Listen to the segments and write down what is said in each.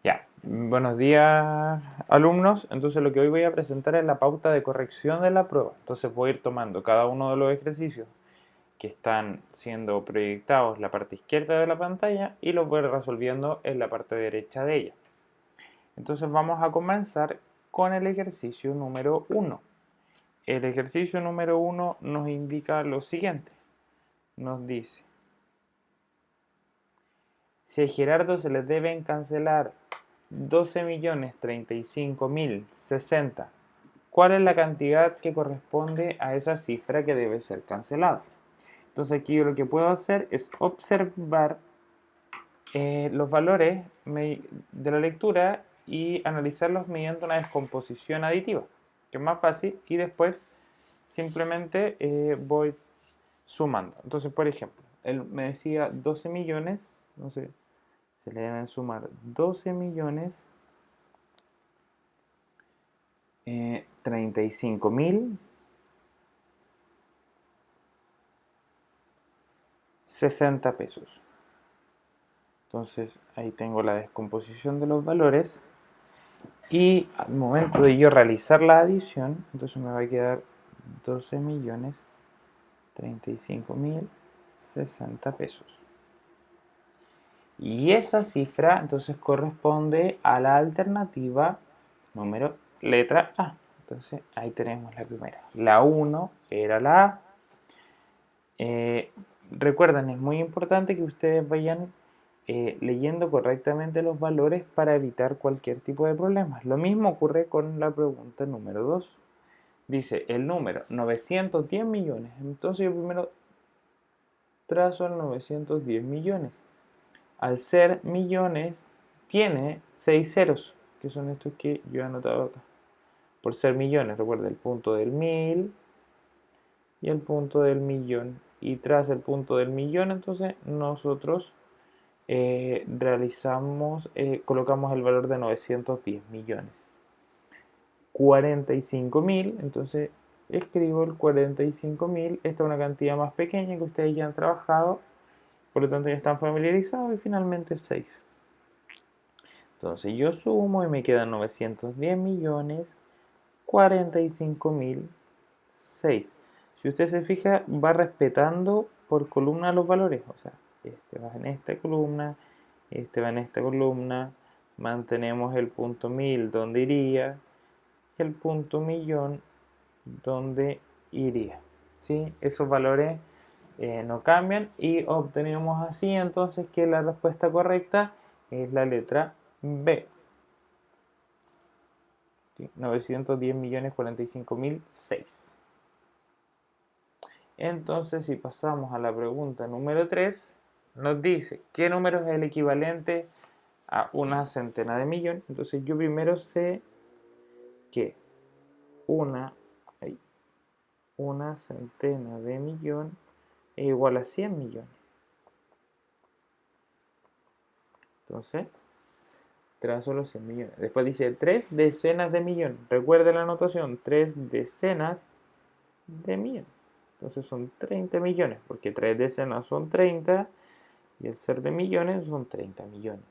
Ya, buenos días alumnos. Entonces lo que hoy voy a presentar es la pauta de corrección de la prueba. Entonces voy a ir tomando cada uno de los ejercicios que están siendo proyectados en la parte izquierda de la pantalla y los voy resolviendo en la parte derecha de ella. Entonces vamos a comenzar con el ejercicio número 1. El ejercicio número 1 nos indica lo siguiente. Nos dice, si a Gerardo se le deben cancelar 12.035.060, ¿cuál es la cantidad que corresponde a esa cifra que debe ser cancelada? Entonces aquí yo lo que puedo hacer es observar los valores de la lectura y analizarlos mediante una descomposición aditiva, que es más fácil, y después simplemente voy sumando. Entonces, por ejemplo, él me decía 12 millones, no sé, se le deben sumar 12 millones 35.060 pesos. Entonces ahí tengo la descomposición de los valores y al momento de yo realizar la adición, entonces me va a quedar 12.035.060 pesos. Y esa cifra entonces corresponde a la alternativa número letra A. Entonces ahí tenemos la primera. La 1 era la A. Recuerden, es muy importante que ustedes vayan leyendo correctamente los valores para evitar cualquier tipo de problemas. Lo mismo ocurre con la pregunta número 2. Dice el número 910 millones. Entonces yo primero trazo el 910 millones. Al ser millones, tiene 6 ceros, que son estos que yo he anotado acá. Por ser millones, recuerda el punto del 1000 y el punto del millón. Y tras el punto del millón, entonces nosotros colocamos el valor de 910 millones. 45.000, entonces escribo el 45.000. Esta es una cantidad más pequeña que ustedes ya han trabajado, por lo tanto ya están familiarizados, y finalmente 6. Entonces yo sumo y me quedan 910 millones 45.000 6. Si usted se fija, va respetando por columna los valores. O sea, este va en esta columna, este va en esta columna. Mantenemos el punto 1000 donde iría, el punto millón donde iría. ¿Sí? Esos valores no cambian y obtenemos así entonces que la respuesta correcta es la letra B. ¿Sí? 910 millones 45.000 6. Entonces, si pasamos a la pregunta número 3, nos dice, ¿qué número es el equivalente a una centena de millón? Entonces, yo primero sé que una, una centena de millón es igual a 100 millones. Entonces, trazo los 100 millones. Después dice 3 decenas de millón. Recuerde la anotación, 3 decenas de millón. Entonces son 30 millones, porque 3 decenas son 30 y el ser de millones son 30 millones.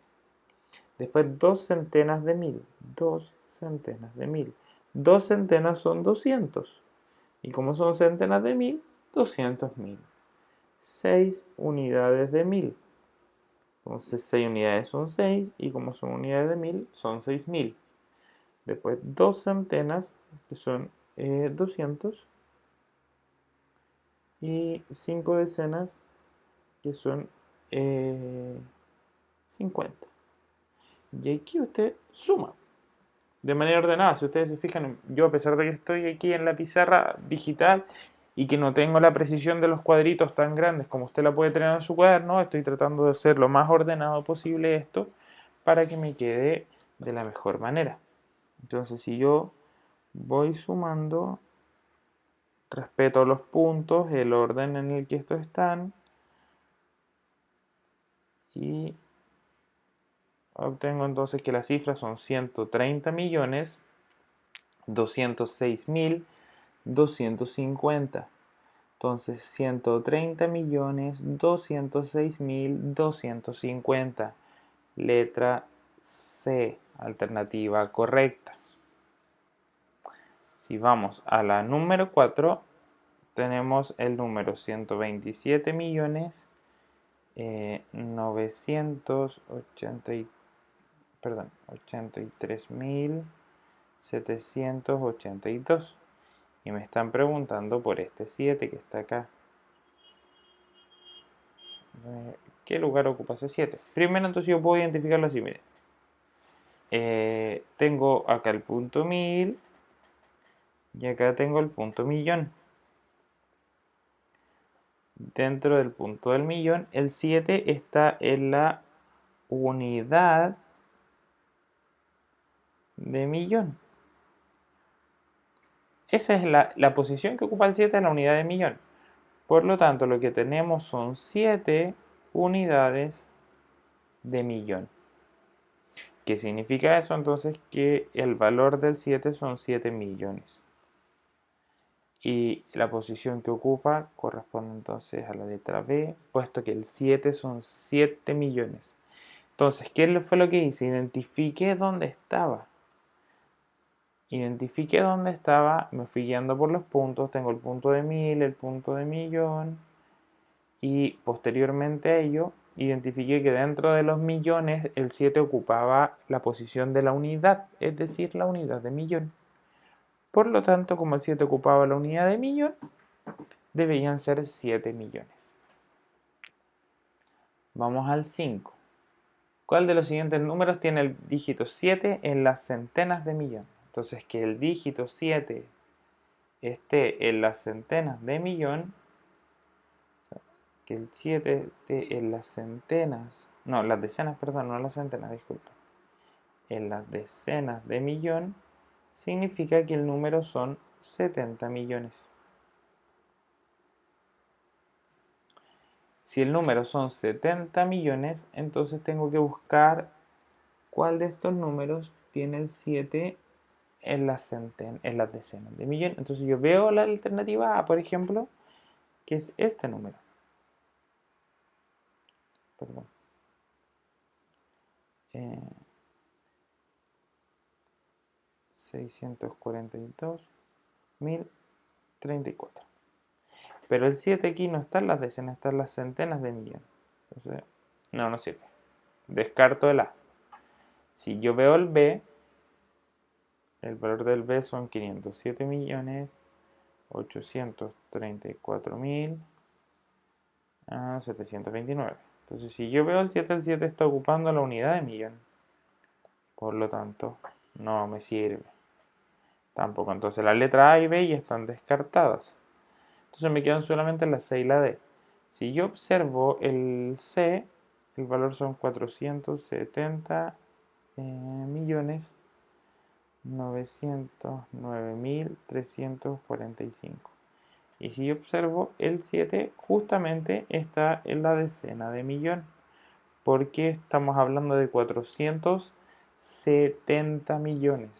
Después 2 centenas de mil. 2 centenas de mil. 2 centenas son 200. Y como son centenas de mil, 200.000. 6 unidades de mil. Entonces 6 unidades son 6 y como son unidades de mil, son 6.000. Después 2 centenas, que son 200. Y 5 decenas, que son 50. Y aquí usted suma de manera ordenada. Si ustedes se fijan, yo a pesar de que estoy aquí en la pizarra digital y que no tengo la precisión de los cuadritos tan grandes como usted la puede tener en su cuaderno, estoy tratando de hacer lo más ordenado posible esto para que me quede de la mejor manera. Entonces, si yo voy sumando, respeto los puntos, el orden en el que estos están, y obtengo entonces que las cifras son 130 millones 206.250. Entonces 130.206.250. Letra C, alternativa correcta. Si vamos a la número 4, tenemos el número 83.782. Y me están preguntando por este 7 que está acá. ¿Qué lugar ocupa ese 7? Primero, entonces yo puedo identificarlo así, miren. Tengo acá el punto 1000 y acá tengo el punto millón. Dentro del punto del millón, el 7 está en la unidad de millón. Esa es la posición que ocupa el 7 en la unidad de millón. Por lo tanto, lo que tenemos son 7 unidades de millón. ¿Qué significa eso? Entonces que el valor del 7 son 7 millones. Y la posición que ocupa corresponde entonces a la letra B, puesto que el 7 son 7 millones. Entonces, ¿qué fue lo que hice? Identifiqué dónde estaba. Identifiqué dónde estaba, me fui guiando por los puntos. Tengo el punto de 1000, el punto de millón. Y posteriormente a ello, identifiqué que dentro de los millones, el 7 ocupaba la posición de la unidad, es decir, la unidad de millón. Por lo tanto, como el 7 ocupaba la unidad de millón, deberían ser 7 millones. Vamos al 5. ¿Cuál de los siguientes números tiene el dígito 7 en las centenas de millón? Entonces, que el dígito 7 esté en las centenas de millón, que el 7 esté en las centenas, no, las decenas, perdón, no las centenas, disculpa, en las decenas de millón, significa que el número son 70 millones. Si el número son 70 millones, entonces tengo que buscar cuál de estos números tiene el 7 en las decenas de millón. Entonces yo veo la alternativa A, por ejemplo, que es este número. Perdón. 642.034. Pero el 7 aquí no está en las decenas, está en las centenas de millones. Entonces, no sirve. Descarto el A. Si yo veo el B, el valor del B son 507.834.729. Entonces, si yo veo el 7 está ocupando la unidad de millón. Por lo tanto, no me sirve. Tampoco. Entonces, la letra A y B ya están descartadas. Entonces, me quedan solamente la C y la D. Si yo observo el C, el valor son 470.909.345. Y si yo observo el 7, justamente está en la decena de millón. Porque estamos hablando de 470 millones.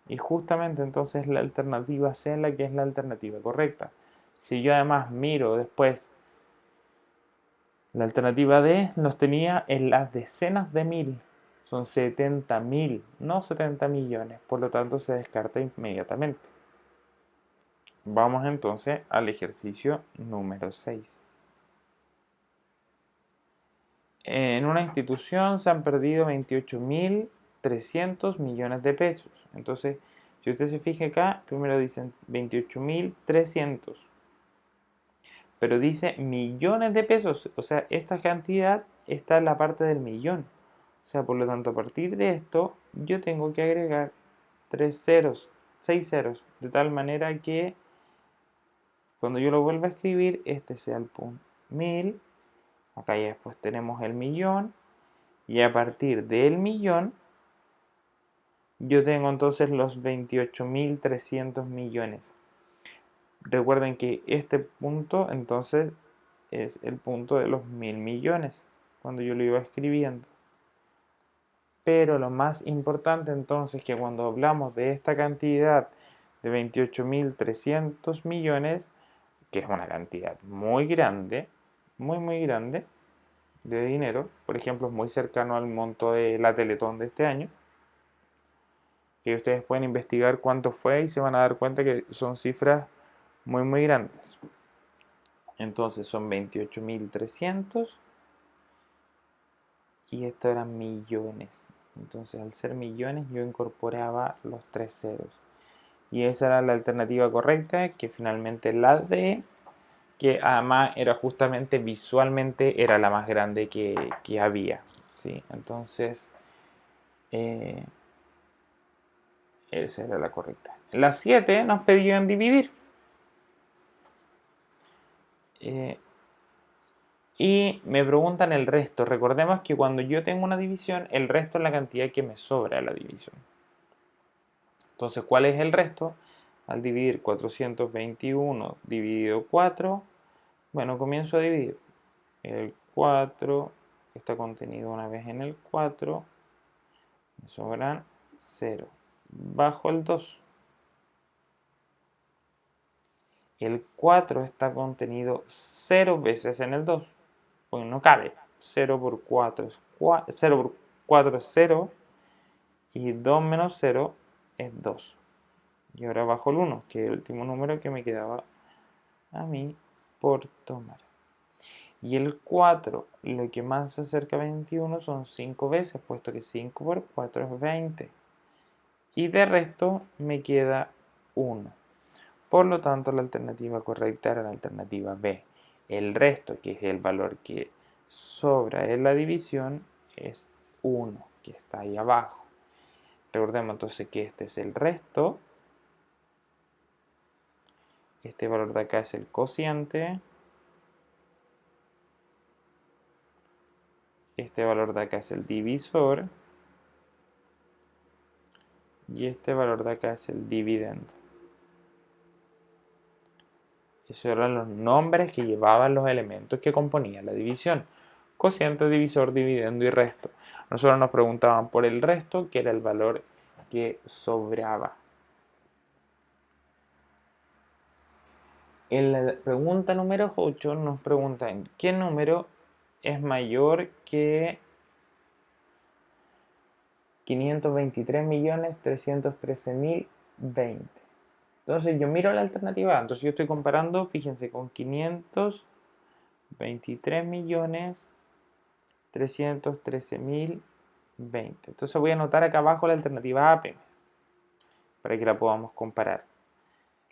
Y justamente entonces la alternativa C es la que es la alternativa correcta. Si yo además miro después la alternativa D, los tenía en las decenas de mil. Son 70.000, no 70 millones. Por lo tanto, se descarta inmediatamente. Vamos entonces al ejercicio número 6. En una institución se han perdido 28.300 millones de pesos. Entonces, si usted se fija acá, primero dicen 28.300. Pero dice millones de pesos. O sea, esta cantidad está en la parte del millón. O sea, por lo tanto, a partir de esto, yo tengo que agregar 3 ceros, 6 ceros. De tal manera que cuando yo lo vuelva a escribir, este sea el punto 1000. Acá ya después tenemos el millón. Y a partir del millón, yo tengo entonces los 28.300 millones. Recuerden que este punto entonces es el punto de los 1000 millones, cuando yo lo iba escribiendo. Pero lo más importante entonces que cuando hablamos de esta cantidad de 28.300 millones, que es una cantidad muy grande, muy grande, de dinero. Por ejemplo, es muy cercano al monto de la Teletón de este año. Que ustedes pueden investigar cuánto fue y se van a dar cuenta que son cifras muy grandes. Entonces son 28.300 y esto eran millones. Entonces al ser millones yo incorporaba los 3 ceros. Y esa era la alternativa correcta, que finalmente la D, que además era justamente visualmente era la más grande que había. ¿Sí? Entonces esa era la correcta. La 7 nos pedían dividir. Y me preguntan el resto. Recordemos que cuando yo tengo una división, el resto es la cantidad que me sobra de la división. Entonces, ¿cuál es el resto? Al dividir 421 dividido 4, bueno, comienzo a dividir. El 4 está contenido una vez en el 4, me sobran 0. Bajo el 2. El 4 está contenido 0 veces en el 2, porque no cabe. 0 por 4 es 0 por 4 es 0 y 2 menos 0 es 2. Y ahora bajo el 1, que es el último número que me quedaba a mí por tomar. Y el 4, lo que más se acerca a 21 son 5 veces, puesto que 5 por 4 es 20. Y de resto me queda 1. Por lo tanto, la alternativa correcta era la alternativa B. El resto, que es el valor que sobra en la división, es 1, que está ahí abajo. Recordemos entonces que este es el resto. Este valor de acá es el cociente. Este valor de acá es el divisor. Y este valor de acá es el dividendo. Esos eran los nombres que llevaban los elementos que componían la división. Cociente, divisor, dividendo y resto. Nosotros nos preguntaban por el resto, que era el valor que sobraba. En la pregunta número 8 nos preguntan ¿qué número es mayor que 523.313.020? Entonces yo miro la alternativa A. Entonces yo estoy comparando, fíjense, con 523.313.020. Entonces voy a anotar acá abajo la alternativa A para que la podamos comparar.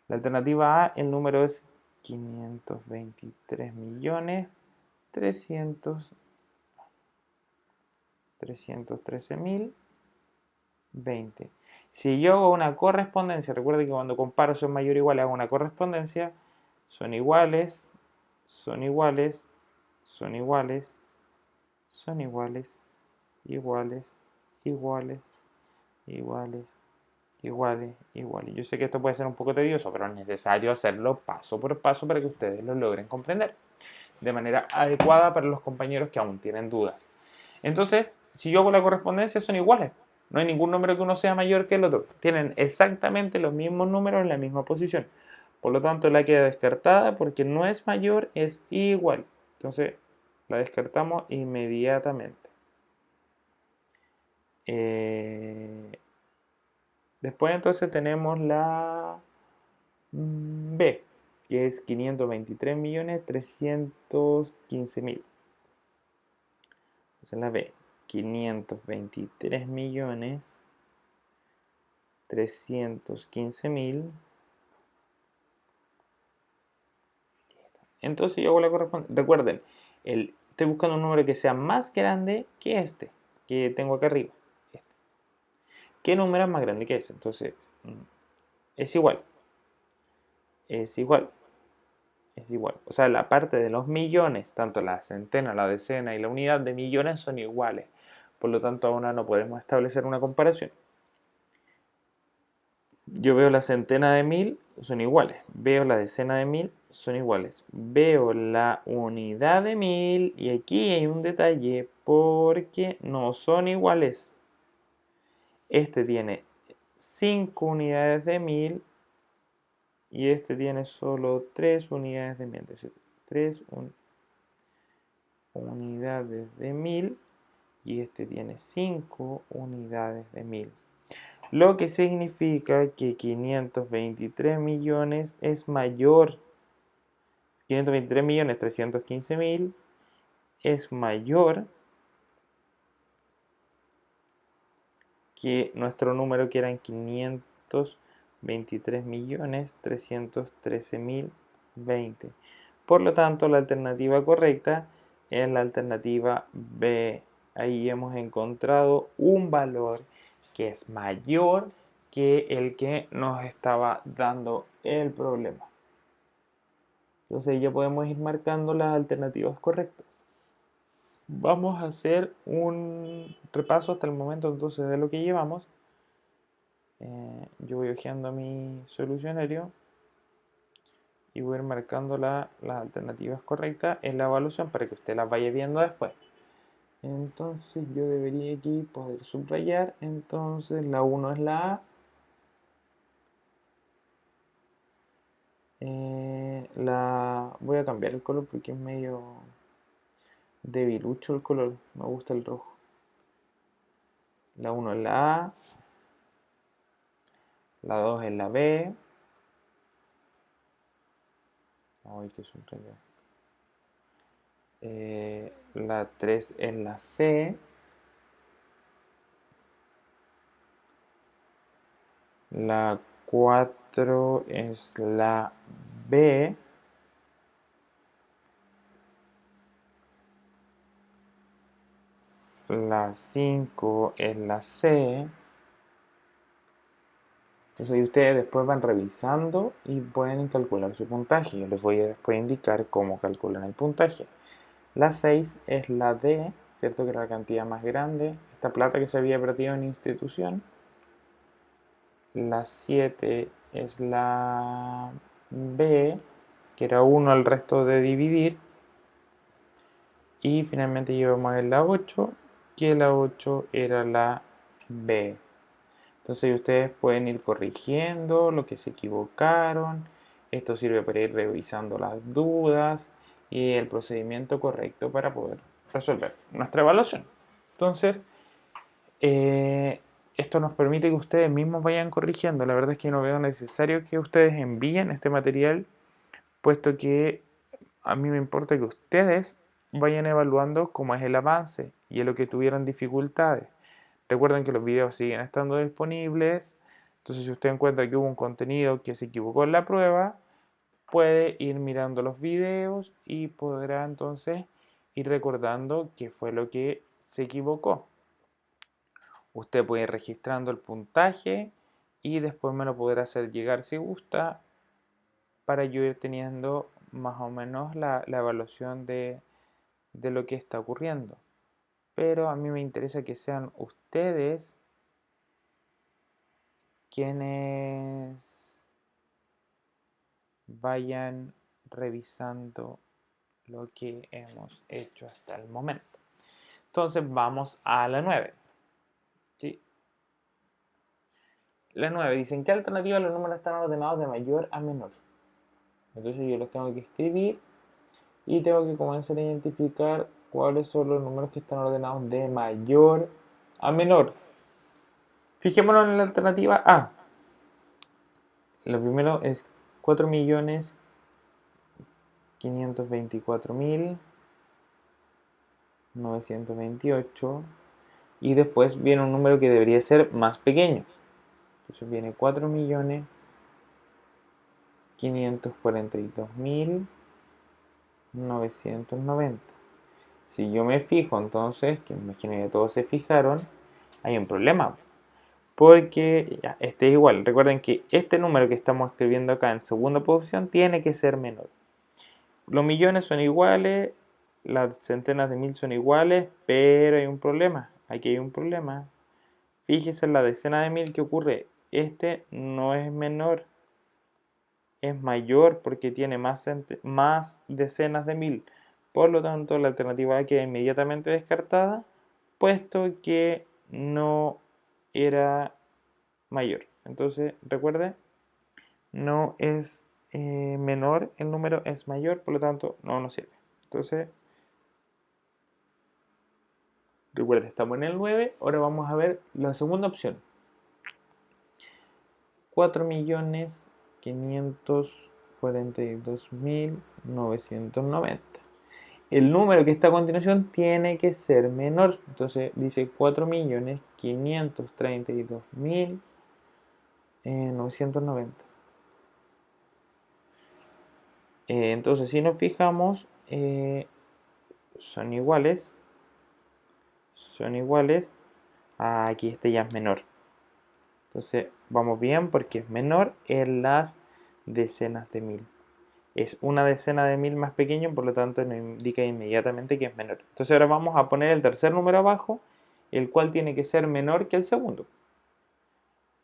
La alternativa A, el número es 523.313.020. Si yo hago una correspondencia, recuerden que cuando comparo son mayor o igual, hago una correspondencia, son iguales, son iguales, son iguales, son iguales, iguales, iguales, iguales, iguales, iguales. Yo sé que esto puede ser un poco tedioso, pero es necesario hacerlo paso por paso para que ustedes lo logren comprender de manera adecuada para los compañeros que aún tienen dudas. Entonces, si yo hago la correspondencia, son iguales. No hay ningún número que uno sea mayor que el otro. Tienen exactamente los mismos números en la misma posición. Por lo tanto, la queda descartada porque no es mayor, es igual. Entonces, la descartamos inmediatamente. Después entonces tenemos la B, que es 523.315.000. Entonces la B, 523.315.000. Entonces yo hago la correspondencia. Recuerden, estoy buscando un número que sea más grande que este, que tengo acá arriba. ¿Qué número es más grande que ese? Entonces, es igual. Es igual. Es igual. O sea, la parte de los millones, tanto la centena, la decena y la unidad de millones son iguales. Por lo tanto, aún no podemos establecer una comparación. Yo veo la centena de 1000, son iguales. Veo la decena de 1000, son iguales. Veo la unidad de 1000 y aquí hay un detalle porque no son iguales. Este tiene 5 unidades de 1000 y este tiene solo 3 unidades de 1000. Es decir, 3 unidades. unidades de 1000 y este tiene 5 unidades de 1000. Lo que significa que 523 millones es mayor. 523.315.000 es mayor que nuestro número, que eran 523.313.020. Por lo tanto, la alternativa correcta es la alternativa B. Ahí hemos encontrado un valor que es mayor que el que nos estaba dando el problema. Entonces ya podemos ir marcando las alternativas correctas. Vamos a hacer un repaso hasta el momento entonces de lo que llevamos. Yo voy hojeando mi solucionario y voy a ir marcando las alternativas correctas en la evaluación para que usted las vaya viendo después. Entonces yo debería aquí poder subrayar. Entonces la 1 es la A. Voy a cambiar el color porque es medio debilucho el color. Me gusta el rojo. La 1 es la A. La 2 es la B. Ay, que subrayar. La 3 es la C. La 4 es la B. La 5 es la C. Entonces ahí ustedes después van revisando y pueden calcular su puntaje. Yo les voy a después indicar cómo calculan el puntaje. La 6 es la D, ¿cierto? Que es la cantidad más grande. Esta plata que se había perdido en institución. La 7 es la B, que era 1 al resto de dividir. Y finalmente llevamos a la 8, que la 8 era la B. Entonces ustedes pueden ir corrigiendo lo que se equivocaron. Esto sirve para ir revisando las dudas y el procedimiento correcto para poder resolver nuestra evaluación. Entonces, esto nos permite que ustedes mismos vayan corrigiendo. La verdad es que no veo necesario que ustedes envíen este material, puesto que a mí me importa que ustedes vayan evaluando cómo es el avance y en lo que tuvieron dificultades. Recuerden que los videos siguen estando disponibles, entonces si usted encuentra que hubo un contenido que se equivocó en la prueba, puede ir mirando los videos y podrá entonces ir recordando qué fue lo que se equivocó. Usted puede ir registrando el puntaje y después me lo podrá hacer llegar si gusta, para yo ir teniendo más o menos la evaluación de lo que está ocurriendo. Pero a mí me interesa que sean ustedes quienes vayan revisando lo que hemos hecho hasta el momento. Entonces vamos a la 9. ¿Sí? La 9 dice: ¿en qué alternativa los números están ordenados de mayor a menor? Entonces yo los tengo que escribir y tengo que comenzar a identificar cuáles son los números que están ordenados de mayor a menor. Fijémonos en la alternativa A. Lo primero es 4.524.928 y después viene un número que debería ser más pequeño. Entonces viene 4.542.990. Si yo me fijo entonces, que me imagino que todos se fijaron, hay un problema. Porque ya, este es igual. Recuerden que este número que estamos escribiendo acá en segunda posición tiene que ser menor. Los millones son iguales, las centenas de mil son iguales, pero hay un problema. Aquí hay un problema. Fíjese en la decena de mil que ocurre. Este no es menor, es mayor porque tiene más decenas de mil. Por lo tanto, la alternativa A queda inmediatamente descartada, puesto que no era mayor. Entonces, recuerde, no es menor, el número es mayor, por lo tanto, no nos sirve. Entonces, Recuerda, estamos en el 9, ahora vamos a ver la segunda opción. 4.542.990. El número que está a continuación tiene que ser menor. Entonces dice 4.532.990. Entonces si nos fijamos, son iguales. Aquí este ya es menor. Entonces vamos bien porque es menor en las decenas de mil. Es una decena de mil más pequeño, por lo tanto nos indica inmediatamente que es menor. Entonces ahora vamos a poner el tercer número abajo, el cual tiene que ser menor que el segundo.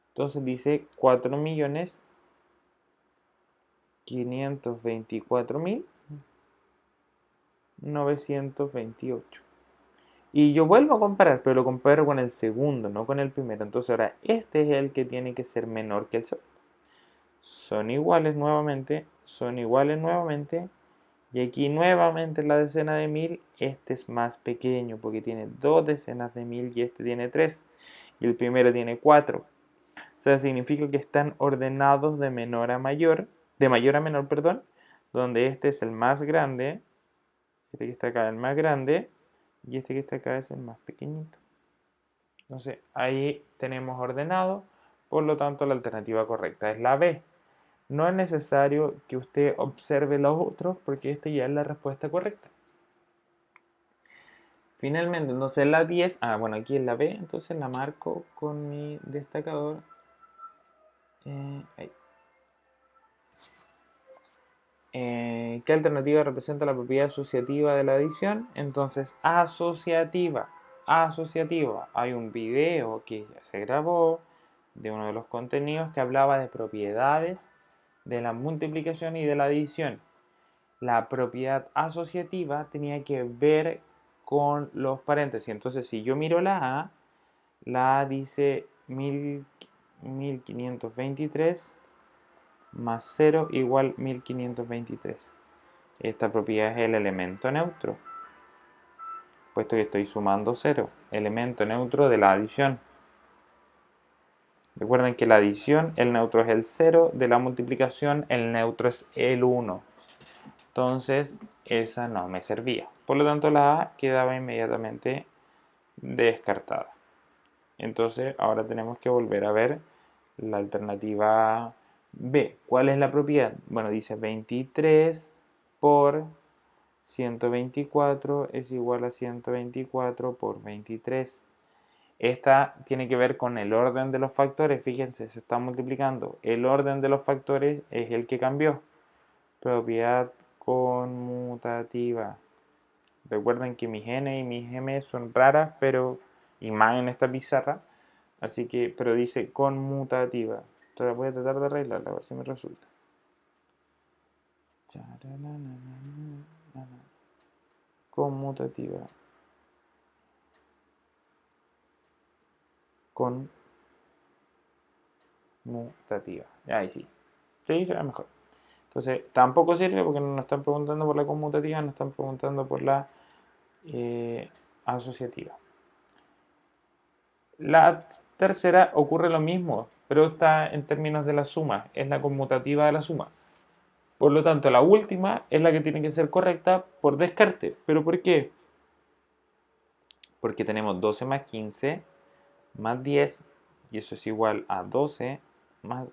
Entonces dice 4.524.928. Y yo vuelvo a comparar, pero lo comparo con el segundo, no con el primero. Entonces ahora este es el que tiene que ser menor que el segundo. Son iguales nuevamente. Y aquí nuevamente la decena de mil, este es más pequeño porque tiene 2 decenas de mil y este tiene 3. Y el primero tiene 4. O sea, significa que están ordenados de menor a mayor, de mayor a menor, perdón, donde este es el más grande, este que está acá es el más grande y este que está acá es el más pequeñito. Entonces ahí tenemos ordenado, por lo tanto la alternativa correcta es la B. No es necesario que usted observe los otros porque esta ya es la respuesta correcta. Finalmente, entonces la 10, bueno, aquí es la B, entonces la marco con mi destacador. Ahí. ¿Qué alternativa representa la propiedad asociativa de la adición? Entonces, asociativa. Hay un video que ya se grabó de uno de los contenidos que hablaba de propiedades de la multiplicación y de la adición. La propiedad asociativa tenía que ver con los paréntesis. Entonces, si yo miro la A dice 1523 más 0 igual 1523. Esta propiedad es el elemento neutro, puesto que estoy sumando 0, elemento neutro de la adición. Recuerden que la adición, el neutro es el 0, de la multiplicación, el neutro es el 1. Entonces, esa no me servía. Por lo tanto, la A quedaba inmediatamente descartada. Entonces, ahora tenemos que volver a ver la alternativa B. ¿Cuál es la propiedad? Bueno, dice 23 por 124 es igual a 124 por 23. Esta tiene que ver con el orden de los factores. Fíjense, se está multiplicando. El orden de los factores es el que cambió. Propiedad conmutativa. Recuerden que mis n y mis m son raras, pero y más en esta pizarra. Así que, pero dice conmutativa. Entonces voy a tratar de arreglarla, a ver si me resulta. Conmutativa. Conmutativa. Ahí sí. Sí, será mejor. Entonces, tampoco sirve porque no nos están preguntando por la conmutativa, nos están preguntando por la asociativa. La tercera ocurre lo mismo, pero está en términos de la suma, es la conmutativa de la suma. Por lo tanto, la última es la que tiene que ser correcta por descarte. ¿Pero por qué? Porque tenemos 12 más 15 más 10 y eso es igual a 12 más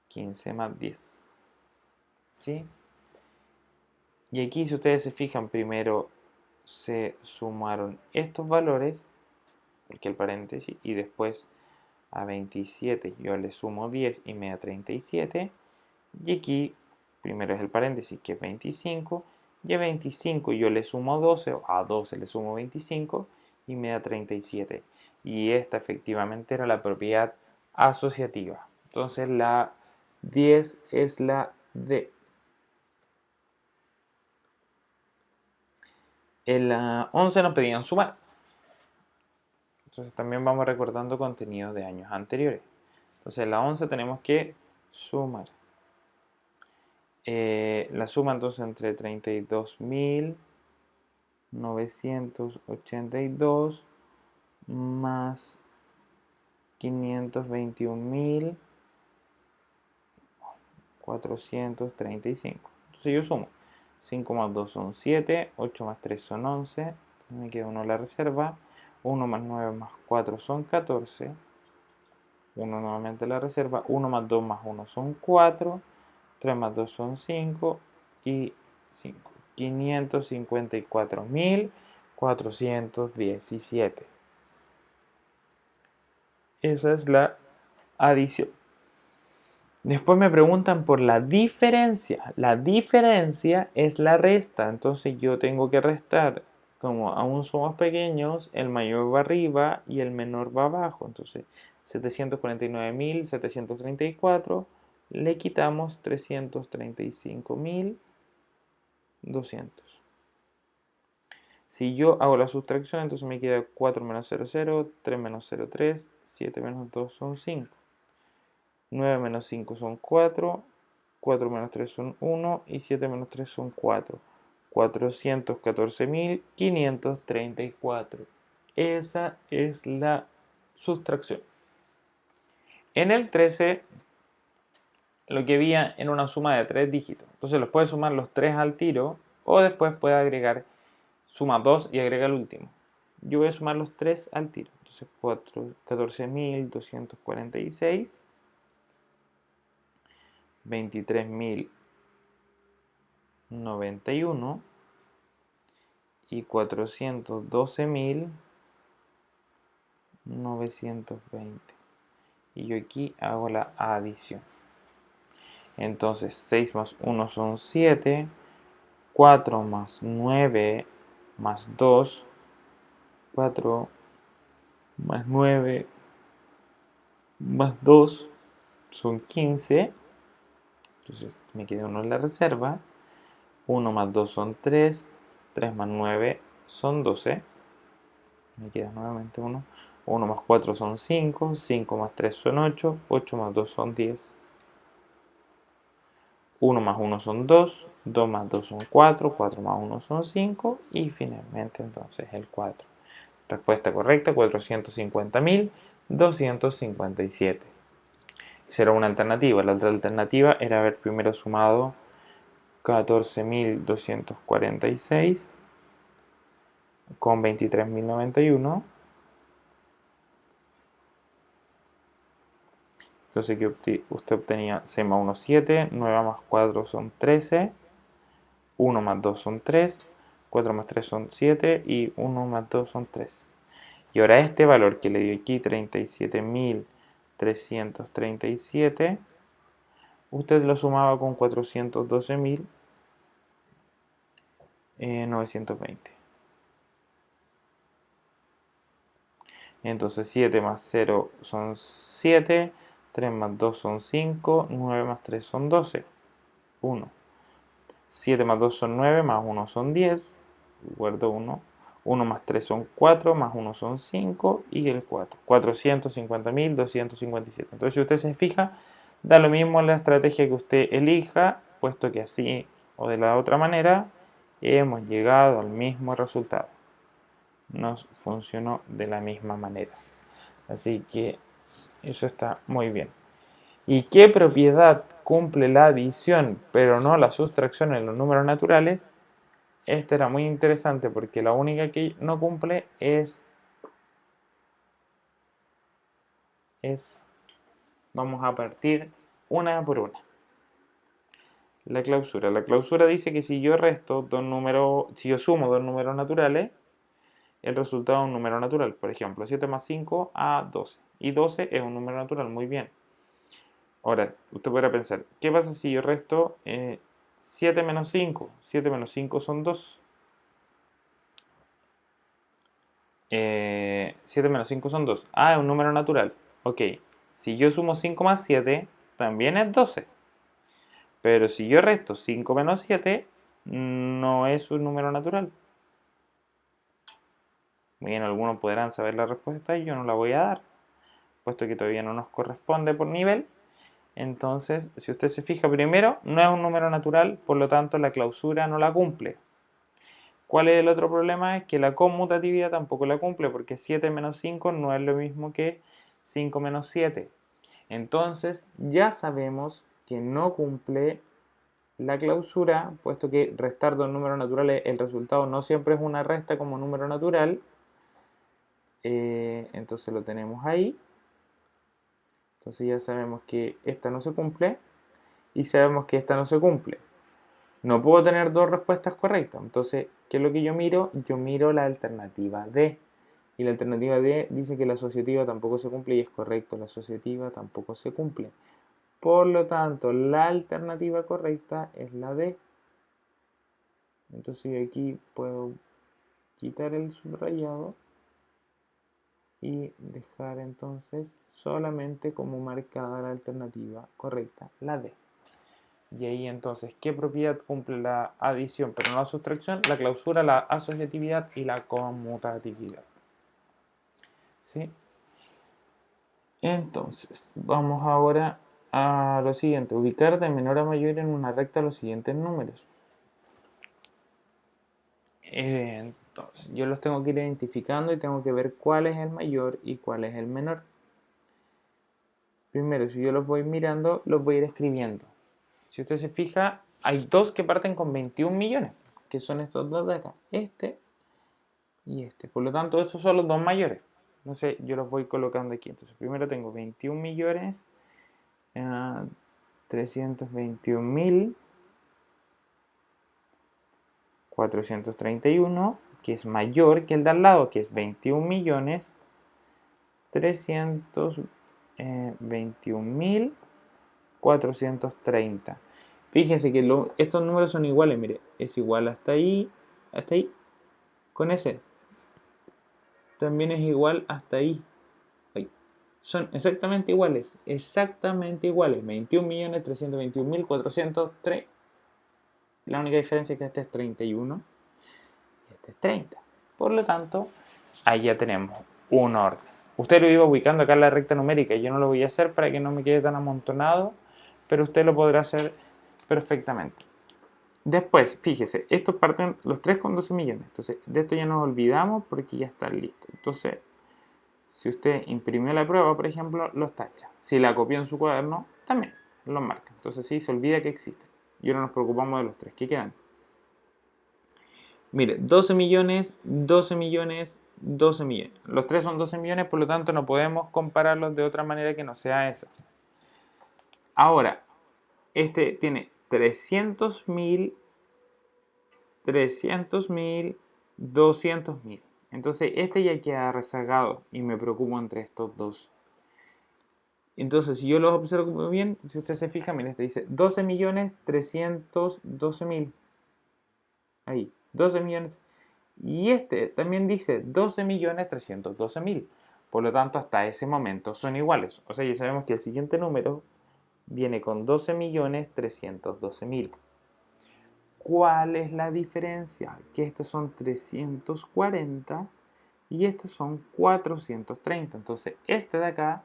15 más 10. ¿Sí? Y aquí, si ustedes se fijan, primero se sumaron estos valores, porque el paréntesis, y después a 27 yo le sumo 10 y me da 37. Y aquí primero es el paréntesis, que es 25, y a 25 yo le sumo 12, o a 12 le sumo 25 y me da 37. Y esta efectivamente era la propiedad asociativa. Entonces la 10 es la D. En la 11 nos pedían sumar. Entonces también vamos recordando contenidos de años anteriores. Entonces en la 11 tenemos que sumar. La suma entonces entre 32.000 982 más 521.435. Entonces yo sumo. 5 más 2 son 7, 8 más 3 son 11, entonces me queda 1 en la reserva, 1 más 9 más 4 son 14, 1 nuevamente en la reserva, 1 más 2 más 1 son 4, 3 más 2 son 5 y 5. 554.417. Esa es la adición. Después me preguntan por la diferencia. La diferencia es la resta. Entonces yo tengo que restar. Como aún somos pequeños, el mayor va arriba y el menor va abajo. Entonces 749.734 le quitamos 335.200. Si yo hago la sustracción, entonces me queda 4 menos 0, 0, 3 menos 0, 3, 7 menos 2 son 5. 9 menos 5 son 4, 4 menos 3 son 1 y 7 menos 3 son 4. 414.534. Esa es la sustracción. En el 13, lo que había en una suma de 3 dígitos. Entonces los puedes sumar los 3 al tiro o después puedes agregar, suma 2 y agrega el último. Yo voy a sumar los 3 al tiro. Entonces 14.246, 23.091 y 412.920. Y yo aquí hago la adición. Entonces 6 más 1 son 7, 4 más 9 más 2, 4 más 9 más 2 son 15. Entonces me queda 1 en la reserva. 1 más 2 son 3, 3 más 9 son 12. Me queda nuevamente 1. 1 más 4 son 5, 5 más 3 son 8, 8 más 2 son 10. 1 más 1 son 2, 2 más 2 son 4, 4 más 1 son 5 y finalmente entonces el 4. Respuesta correcta, 450.257. Esa era una alternativa. La otra alternativa era haber primero sumado 14.246 con 23.091. Entonces que usted obtenía 6 más 1, 7, 9 más 4 son 13, 1 más 2 son 3, 4 más 3 son 7 y 1 más 2 son 3. Y ahora este valor que le dio aquí, 37.337, usted lo sumaba con 412.920. Entonces 7 más 0 son 7, 3 más 2 son 5, 9 más 3 son 12, 1. 7 más 2 son 9, más 1 son 10, guardo 1. 1 más 3 son 4, más 1 son 5 y el 4. 450.257. Entonces, si usted se fija, da lo mismo la estrategia que usted elija, puesto que así o de la otra manera hemos llegado al mismo resultado. Nos funcionó de la misma manera. Así que eso está muy bien. ¿Y qué propiedad cumple la adición pero no la sustracción en los números naturales? Esta era muy interesante porque la única que no cumple es vamos a partir una por una. La clausura. La clausura dice que si yo resto dos números, si yo sumo dos números naturales, el resultado es un número natural. Por ejemplo, 7 más 5 a 12. Y 12 es un número natural, muy bien. Ahora, usted podrá pensar, ¿qué pasa si yo resto 7 menos 5? 7 menos 5 son 2. 7 menos 5 son 2. Ah, es un número natural. Ok, si yo sumo 5 más 7, también es 12. Pero si yo resto 5 menos 7, no es un número natural. Bien, algunos podrán saber la respuesta y yo no la voy a dar, puesto que todavía no nos corresponde por nivel. Entonces, si usted se fija primero, no es un número natural, por lo tanto la clausura no la cumple. ¿Cuál es el otro problema? Es que la conmutatividad tampoco la cumple, porque 7 menos 5 no es lo mismo que 5 menos 7. Entonces ya sabemos que no cumple la clausura, puesto que restar dos números naturales, el resultado no siempre es una resta como número natural. Entonces lo tenemos ahí. Entonces ya sabemos que esta no se cumple y sabemos que esta no se cumple. No puedo tener dos respuestas correctas. Entonces, ¿qué es lo que yo miro? Yo miro la alternativa D. Y la alternativa D dice que la asociativa tampoco se cumple y es correcto. La asociativa tampoco se cumple. Por lo tanto, la alternativa correcta es la D. Entonces aquí puedo quitar el subrayado y dejar entonces solamente como marcada la alternativa correcta, la D. Y ahí entonces, ¿qué propiedad cumple la adición pero no la sustracción? La clausura, la asociatividad y la conmutatividad. ¿Sí? Entonces, vamos ahora a lo siguiente. Ubicar de menor a mayor en una recta los siguientes números. Entonces, yo los tengo que ir identificando y tengo que ver cuál es el mayor y cuál es el menor. Primero, si yo los voy mirando, los voy a ir escribiendo. Si usted se fija, hay dos que parten con 21 millones, que son estos dos de acá, este y este. Por lo tanto, estos son los dos mayores. Entonces, yo los voy colocando aquí. Entonces, primero tengo 21 millones, 321.431, que es mayor que el de al lado, que es 21 millones 321.430. Fíjense que estos números son iguales, mire, es igual hasta ahí, con ese. También es igual hasta ahí. Son exactamente iguales, 21.321.403. La única diferencia es que este es 31 y este es 30. Por lo tanto, ahí ya tenemos un orden. Usted lo iba ubicando acá en la recta numérica. Yo no lo voy a hacer para que no me quede tan amontonado, pero usted lo podrá hacer perfectamente. Después, fíjese, estos parten los 3 con 12 millones. Entonces, de esto ya nos olvidamos porque ya está listo. Entonces, si usted imprimió la prueba, por ejemplo, los tacha. Si la copió en su cuaderno, también los marca. Entonces, sí, se olvida que existen. Y ahora nos preocupamos de los 3 que quedan. Mire, 12 millones, 12 millones, 12 millones. Los 3 son 12 millones, por lo tanto no podemos compararlos de otra manera que no sea esa. Ahora, este tiene 300.000, 300.000, 200.000. Entonces este ya queda rezagado y me preocupo entre estos dos. Entonces si yo los observo bien, si usted se fija, mire, este dice 12.312.000. Ahí, 12 millones. Y este también dice 12.312.000. Por lo tanto, hasta ese momento son iguales. O sea, ya sabemos que el siguiente número viene con 12.312.000. ¿Cuál es la diferencia? Que estos son 340 y estos son 430. Entonces, este de acá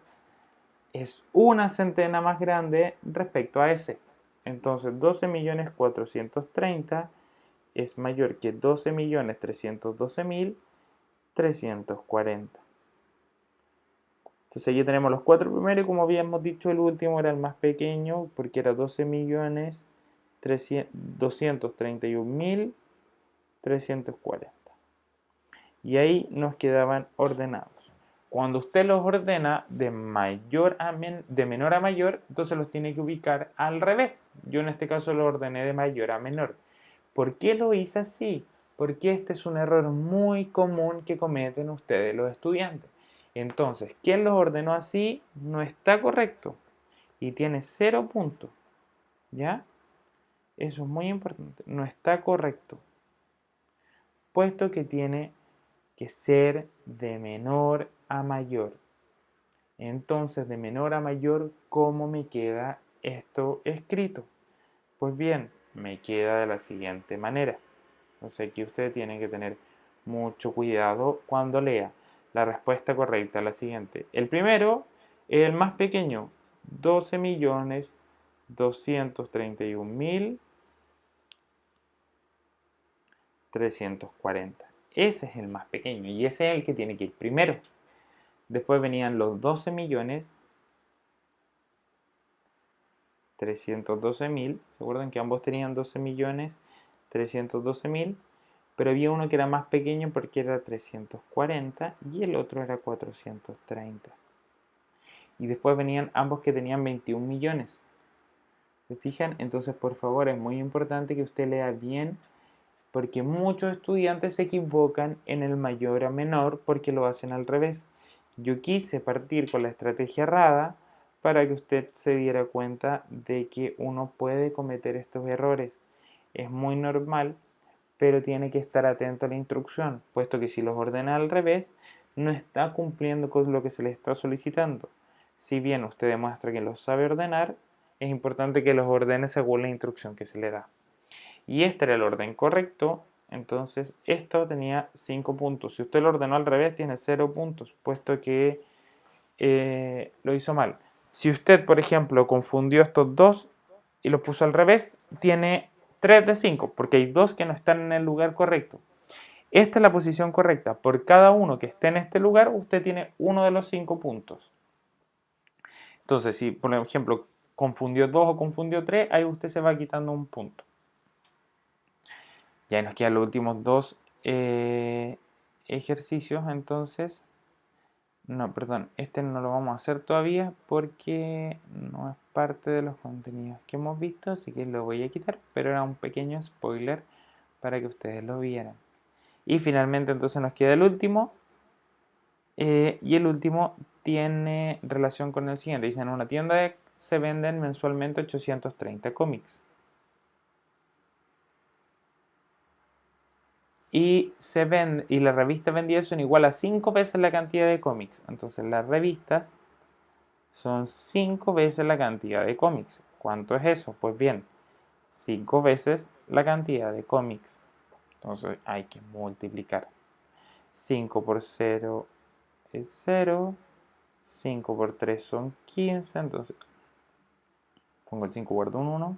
es una centena más grande respecto a ese. Entonces, 12.430.000 es mayor que 12.312.340. Entonces aquí tenemos los cuatro primeros y como habíamos dicho el último era el más pequeño porque era 12.231.340. Y ahí nos quedaban ordenados. Cuando usted los ordena de menor a mayor, entonces los tiene que ubicar al revés. Yo en este caso lo ordené de mayor a menor. ¿Por qué lo hice así? Porque este es un error muy común que cometen ustedes los estudiantes. Entonces, quien los ordenó así no está correcto y tiene 0 puntos. ¿Ya? Eso es muy importante. No está correcto. Puesto que tiene que ser de menor a mayor. Entonces, de menor a mayor, ¿cómo me queda esto escrito? Pues bien, me queda de la siguiente manera. Entonces aquí usted tiene que tener mucho cuidado cuando lea. La respuesta correcta es la siguiente. El primero es el más pequeño, 12.231.340. 340. Ese es el más pequeño y ese es el que tiene que ir primero. Después venían los 12 millones 312.000. ¿Se acuerdan que ambos tenían 12 millones 312.000? Pero había uno que era más pequeño porque era 340 y el otro era 430. Y después venían ambos que tenían 21 millones. ¿Se fijan? Entonces, por favor, es muy importante que usted lea bien porque muchos estudiantes se equivocan en el mayor a menor porque lo hacen al revés. Yo quise partir con la estrategia errada para que usted se diera cuenta de que uno puede cometer estos errores. Es muy normal, pero tiene que estar atento a la instrucción, puesto que si los ordena al revés, no está cumpliendo con lo que se le está solicitando. Si bien usted demuestra que los sabe ordenar, es importante que los ordene según la instrucción que se le da. Y este era el orden correcto, entonces esto tenía 5 puntos. Si usted lo ordenó al revés, tiene 0 puntos, puesto que lo hizo mal. Si usted, por ejemplo, confundió estos dos y los puso al revés, tiene 3 de 5, porque hay dos que no están en el lugar correcto. Esta es la posición correcta. Por cada uno que esté en este lugar, usted tiene uno de los 5 puntos. Entonces, si por ejemplo confundió 2 o confundió 3, ahí usted se va quitando un punto. Ya nos quedan los últimos dos ejercicios, entonces. No, perdón, este no lo vamos a hacer todavía porque no es parte de los contenidos que hemos visto, así que lo voy a quitar, pero era un pequeño spoiler para que ustedes lo vieran. Y finalmente entonces nos queda el último, y el último tiene relación con el siguiente. Dice, en una tienda se venden mensualmente 830 cómics. Y las revistas vendidas son igual a 5 veces la cantidad de cómics. Entonces las revistas son 5 veces la cantidad de cómics. ¿Cuánto es eso? Pues bien, 5 veces la cantidad de cómics. Entonces hay que multiplicar. 5 por 0 es 0. 5 por 3 son 15. Entonces pongo el 5, guardo un 1.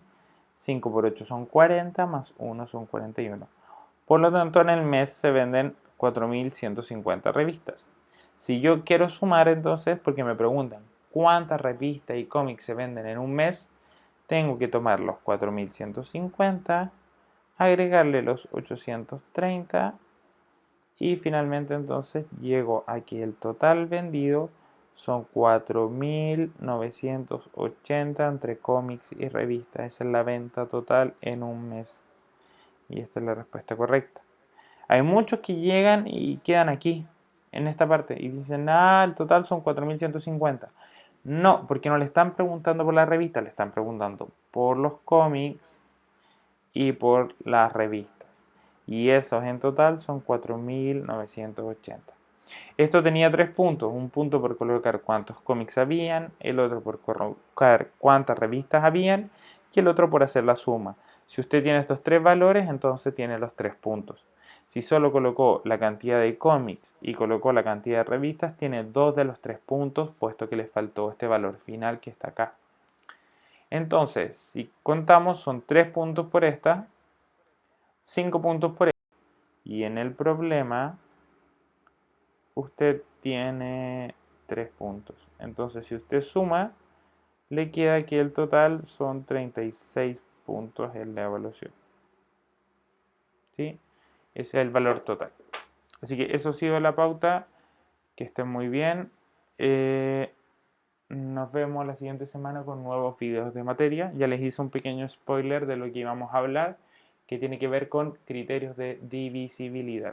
5 por 8 son 40, más 1 son 41. Por lo tanto, en el mes se venden 4.150 revistas. Si yo quiero sumar entonces, porque me preguntan cuántas revistas y cómics se venden en un mes, tengo que tomar los 4.150, agregarle los 830 y finalmente entonces llego a que el total vendido son 4.980 entre cómics y revistas. Esa es la venta total en un mes. Y esta es la respuesta correcta. Hay muchos que llegan y quedan aquí, en esta parte, y dicen, el total son 4.150. No, porque no le están preguntando por la revista, le están preguntando por los cómics y por las revistas. Y esos en total son 4.980. Esto tenía 3 puntos, un punto por colocar cuántos cómics habían, el otro por colocar cuántas revistas habían y el otro por hacer la suma. Si usted tiene estos 3 valores, entonces tiene los 3 puntos. Si solo colocó la cantidad de cómics y colocó la cantidad de revistas, tiene 2 de los 3 puntos, puesto que le faltó este valor final que está acá. Entonces, si contamos, son 3 puntos por esta, 5 puntos por esta. Y en el problema, usted tiene 3 puntos. Entonces, si usted suma, le queda que el total son 36 puntos en la evaluación. ¿Sí? Ese es el valor total. Así que eso ha sido la pauta. Que estén muy bien. Nos vemos la siguiente semana con nuevos videos de materia. Ya les hice un pequeño spoiler de lo que íbamos a hablar, que tiene que ver con criterios de divisibilidad.